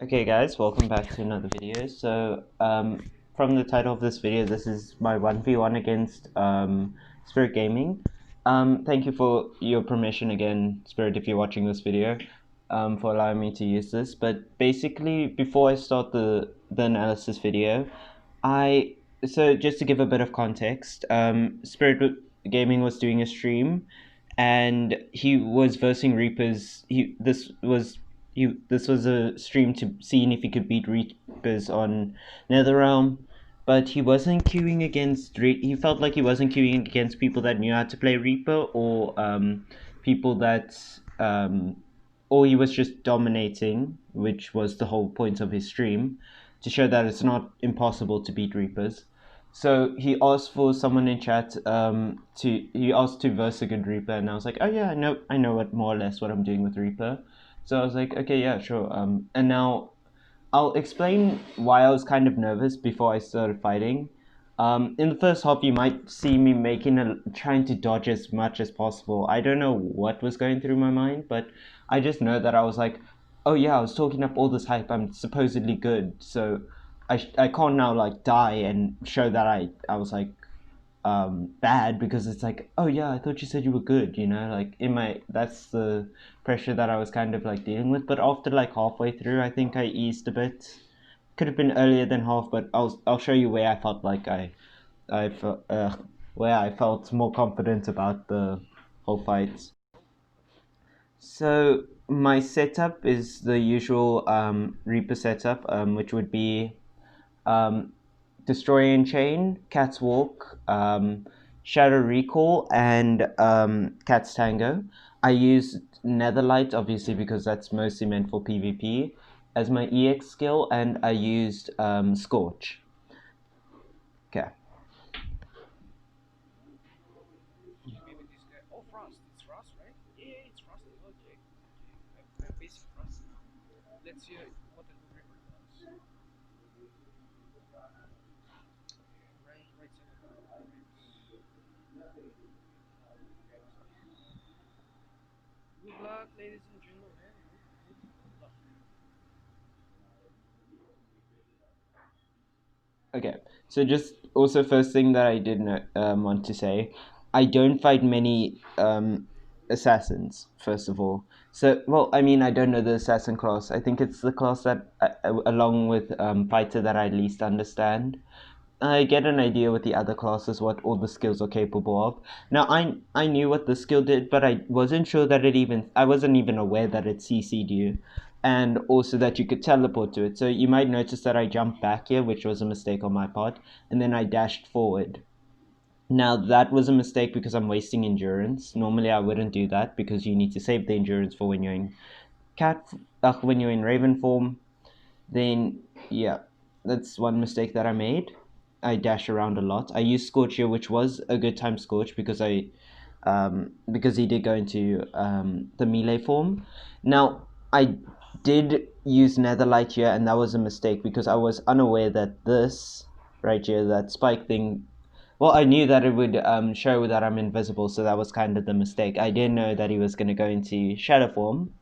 Okay guys, welcome back to another video. From the title of this video, this is my 1v1 against SpiritGaming. Thank you for your permission again, Spirit, if you're watching this video, for allowing me to use this. But basically, before I start the analysis video, just to give a bit of context, Spirit Gaming was doing a stream and he was versing Reapers. This was a stream to seeing if he could beat Reapers on NetherRealm, but he wasn't queuing against. He felt like he wasn't queuing against people that knew how to play Reaper, or people that or he was just dominating, which was the whole point of his stream, to show that it's not impossible to beat Reapers. So he asked for someone in chat he asked to verse a good Reaper, and I was like, oh yeah, I know what more or less what I'm doing with Reaper. So I was like, okay, yeah, sure. And now I'll explain why I was kind of nervous before I started fighting. In the first half, you might see me trying to dodge as much as possible. I don't know what was going through my mind, but I just know that I was like, oh yeah, I was talking up all this hype. I'm supposedly good, so I can't now like die and show that I was like bad, because it's like, oh yeah, I thought you said you were good, like that's the pressure that I was kind of like dealing with. But after like halfway through, I think I eased a bit. Could have been earlier than half, but I'll show you where I felt like I felt where I felt more confident about the whole fight. So my setup is the usual Reaper setup, which would be um, Destroy and Chain, Cat's Walk, Shadow Recall, and Cat's Tango. I used Netherlight, obviously, because that's mostly meant for PvP, as my EX skill, and I used Scorch. Okay. Maybe this guy. Oh, Frost. It's Frost, right? Yeah, it's Frost. Okay. I'm basic Frost. Let's see what the new Reaper does. Right side. Good luck, ladies and gentlemen. Good luck. Okay, so just also first thing that I didn't want to say, I don't fight many assassins. First of all, so well, I mean, I don't know the assassin class. I think it's the class that, along with fighter, that I least understand. I get an idea with the other classes what all the skills are capable of. Now I knew what the skill did, but I wasn't sure that I wasn't even aware that it CC'd you, and also that you could teleport to it. So you might notice that I jumped back here, which was a mistake on my part, and then I dashed forward. Now that was a mistake because I'm wasting endurance. Normally I wouldn't do that, because you need to save the endurance for when you're in when you're in Raven form. Then yeah, that's one mistake that I made. I dash around a lot. I use Scorch here, which was a good time Scorch, because he did go into the melee form. Now I did use Netherlight here, and that was a mistake because I was unaware that this right here, that spike thing. Well, I knew that it would show that I'm invisible, so that was kind of the mistake. I didn't know that he was going to go into shadow form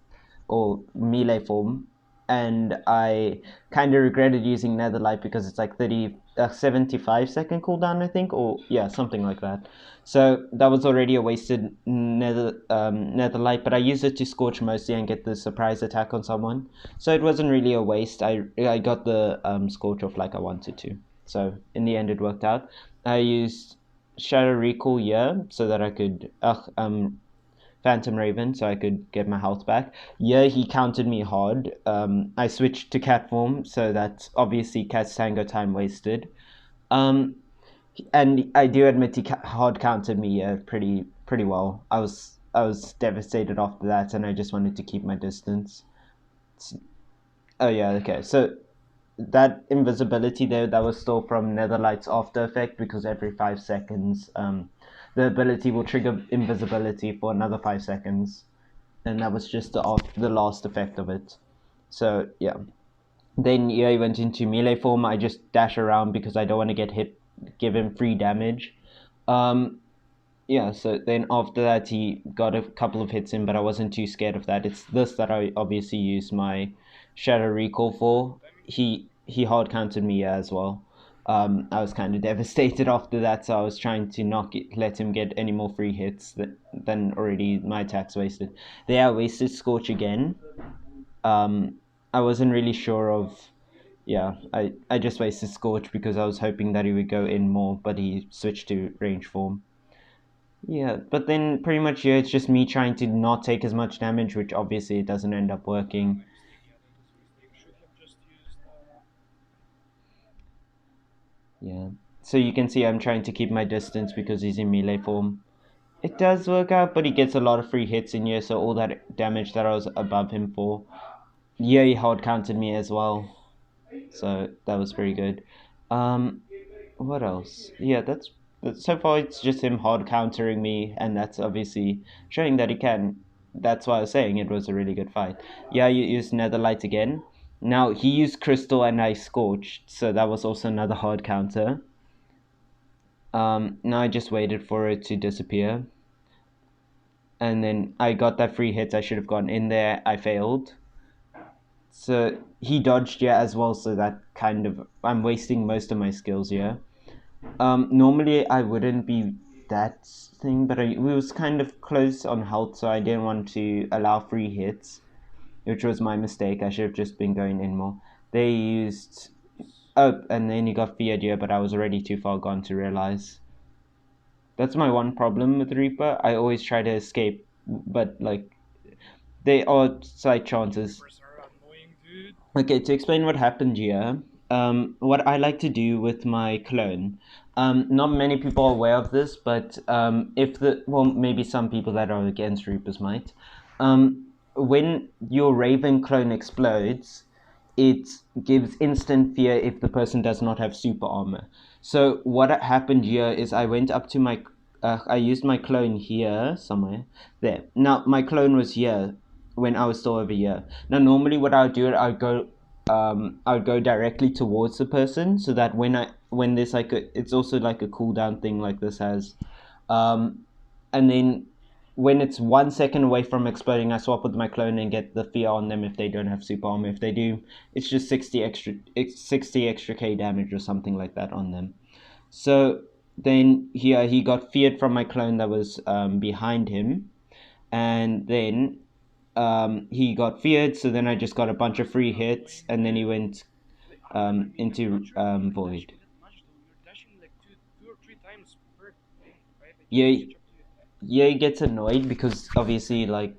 or melee form, and I kind of regretted using Netherlight because it's like 75-second cooldown, I think, or yeah, something like that. So that was already a wasted Netherlight, but I used it to Scorch mostly and get the surprise attack on someone. So it wasn't really a waste. I got the Scorch off like I wanted to. So in the end, it worked out. I used Shadow Recall here so that I could Phantom Raven so I could get my health back. Yeah, he countered me hard. I switched to cat form, so that's obviously Cat's Tango time wasted. Um, and I do admit he hard countered me pretty well. I was devastated after that, and I just wanted to keep my distance. Oh yeah, okay. So that invisibility there, that was still from Netherlight's after effect, because every 5 seconds, the ability will trigger invisibility for another 5 seconds, and that was just the last effect of it. So yeah. Then yeah, he went into melee form. I just dash around because I don't want to get hit, give him free damage. Um, yeah, so then after that he got a couple of hits in, but I wasn't too scared of that. It's this that I obviously use my Shadow Recall for, Timing. he hard countered me as well. I was kind of devastated after that, so I was trying to not let him get any more free hits than already my attacks wasted. There, I wasted Scorch again. I wasn't really sure of. Yeah, I just wasted Scorch because I was hoping that he would go in more, but he switched to range form. Yeah, but then pretty much yeah, it's just me trying to not take as much damage, which obviously it doesn't end up working. My mistake. Yeah, that was a mistake. Should have just used. Yeah. So you can see I'm trying to keep my distance because he's in melee form. It does work out, but he gets a lot of free hits in here, so all that damage that I was above him for. Yeah, he hard counted me as well. So that was pretty good. Um what else? Yeah, that's so far it's just him hard countering me, and that's obviously showing that he can. That's why I was saying it was a really good fight. Yeah, you used Netherlight again. Now he used Crystal and I Scorched, so that was also another hard counter. Now I just waited for it to disappear. And then I got that free hit. I should have gone in there. I failed. So he dodged yeah as well. So that kind of I'm wasting most of my skills here. Normally I wouldn't be that thing, but we was kind of close on health, so I didn't want to allow free hits, which was my mistake. I should have just been going in more. They used and then he got feared here, but I was already too far gone to realize. That's my one problem with Reaper. I always try to escape, but like they are slight chances. Reapers are annoying, dude. Okay, to explain what happened here, what I like to do with my clone, not many people are aware of this, but if the well, maybe some people that are against Reapers might. When your Raven clone explodes, it gives instant fear if the person does not have super armor. So what happened here is I went up to my, I used my clone here somewhere there. Now my clone was here when I was still over here. Now normally what I would do, I would go directly towards the person so that when there's like a, it's also like a cooldown thing like this has, um, and then when it's 1 second away from exploding, I swap with my clone and get the fear on them if they don't have super armor. If they do, it's just 60 extra K damage or something like that on them. So then here he got feared from my clone that was behind him, and then he got feared. So then I just got a bunch of free hits, and then he went I'm not into sure why you're void. dashing that much though. You're dashing like two or three times per thing, right? Like you Yeah, need to catch up to your attack. yeah, it gets annoyed because obviously, like,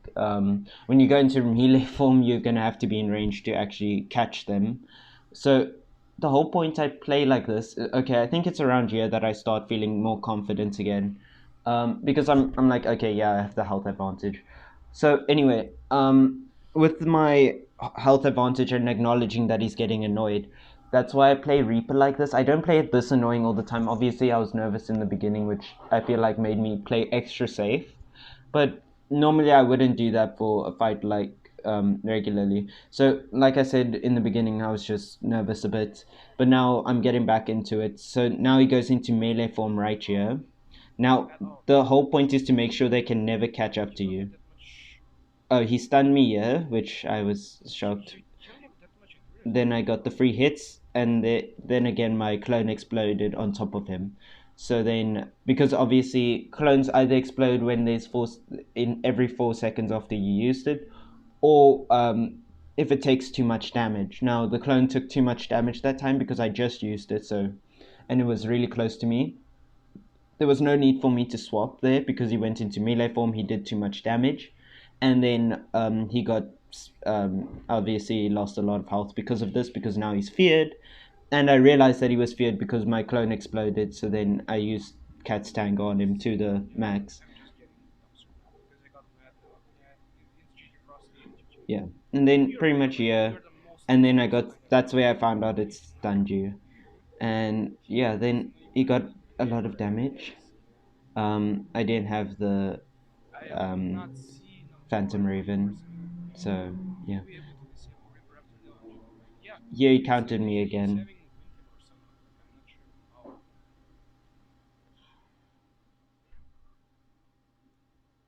when you go into melee form, you're gonna have to be in range to actually catch them. So the whole point I play like this, okay, I think it's around here that I start feeling more confident again, because I'm like, okay, yeah, I have the health advantage. So anyway, with my health advantage and acknowledging that he's getting annoyed, that's why I play Reaper like this. I don't play it this annoying all the time. Obviously, I was nervous in the beginning, which I feel like made me play extra safe. But normally, I wouldn't do that for a fight like regularly. So, like I said in the beginning, I was just nervous a bit. But now I'm getting back into it. So now he goes into melee form right here. Now, Oh, the whole point is to make sure they can never catch but up you to don't have you. that much. Oh, he stunned me here, which I was shocked. You don't have that much endurance, Then dude. I got the free hits, and then again my clone exploded on top of him. So then, because obviously clones either explode when there's in every 4 seconds after you used it, or if it takes too much damage. Now the clone took too much damage that time because I just used it, so and it was really close to me. There was no need for me to swap there because he went into melee form. He did too much damage, and then he got obviously lost a lot of health because of this. Because now he's feared, and I realized that he was feared because my clone exploded. So then I used Cat's Tango on him to the max. I'm just getting dumpster now because I got mad now. Yeah, it's GG Frosty. GG. Yeah, and then You're pretty good, much man. yeah, You're the most and then I most got annoying that's person where I ever. found out it's stunned you, and yeah, Most then annoying he got person. a lot of damage. I didn't have the I have not um, seen a more Phantom annoying Raven. person ever. So yeah, You'll be able to disable Reaper after the auto. Yeah, yeah, he he's counted me he's again. having win cap or something. I'm not sure how.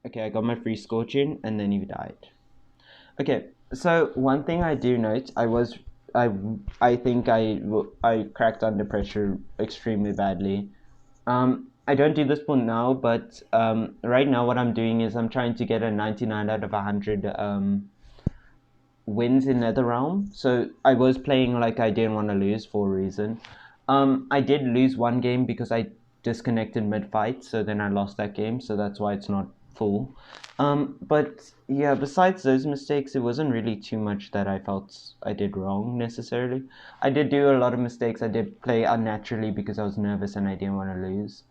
Okay, I got my free scorching, and then he died. Okay, so one thing I do note, I I think I cracked under pressure extremely badly. I don't do this for now, but right now what I'm doing is I'm trying to get a 99 out of 100 wins in NetherRealm. So I was playing like I didn't want to lose for a reason. I did lose one game because I disconnected mid fight, so then I lost that game. So that's why it's not full. But yeah, besides those mistakes, it wasn't really too much that I felt I did wrong necessarily. I did do a lot of mistakes. I did play unnaturally because I was nervous and I didn't want to lose.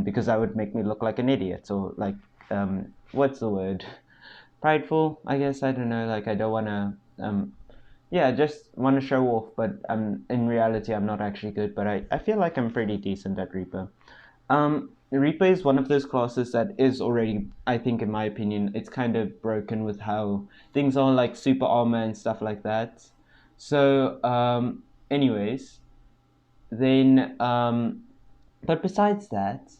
Because that would make me look like an idiot or like what's the word? Prideful, I guess. I don't know. Like I don't want to. Yeah, just want to show off, but in reality I'm not actually good. But I feel like I'm pretty decent at Reaper. Reaper is one of those classes that is already, I think, in my opinion, it's kind of broken with how things are like super armor and stuff like that. So, anyways, then but besides that,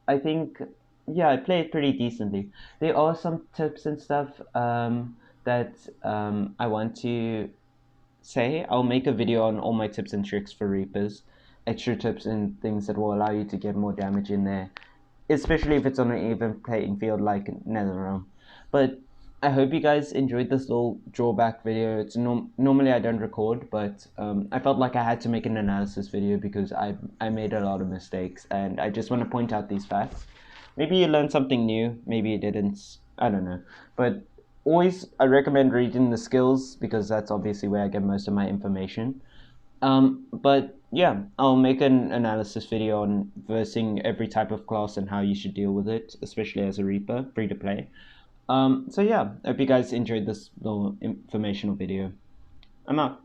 I think yeah, I play it pretty decently. There are some tips and stuff that I want to say. I'll make a video on all my tips and tricks for Reapers, extra tips and things that will allow you to get more damage in there, especially if it's on an even playing field like NetherRealm. But I hope you guys enjoyed this little drawback video. It's normally I don't record, but I felt like I had to make an analysis video because I made a lot of mistakes, and I just want to point out these facts. Maybe you learned something new, maybe you didn't. I don't know, but always I recommend reading the skills because that's obviously where I get most of my information. But yeah, I'll make an analysis video on versing every type of class and how you should deal with it, especially as a Reaper, free to play. So yeah, I hope you guys enjoyed this little informational video. I'm out.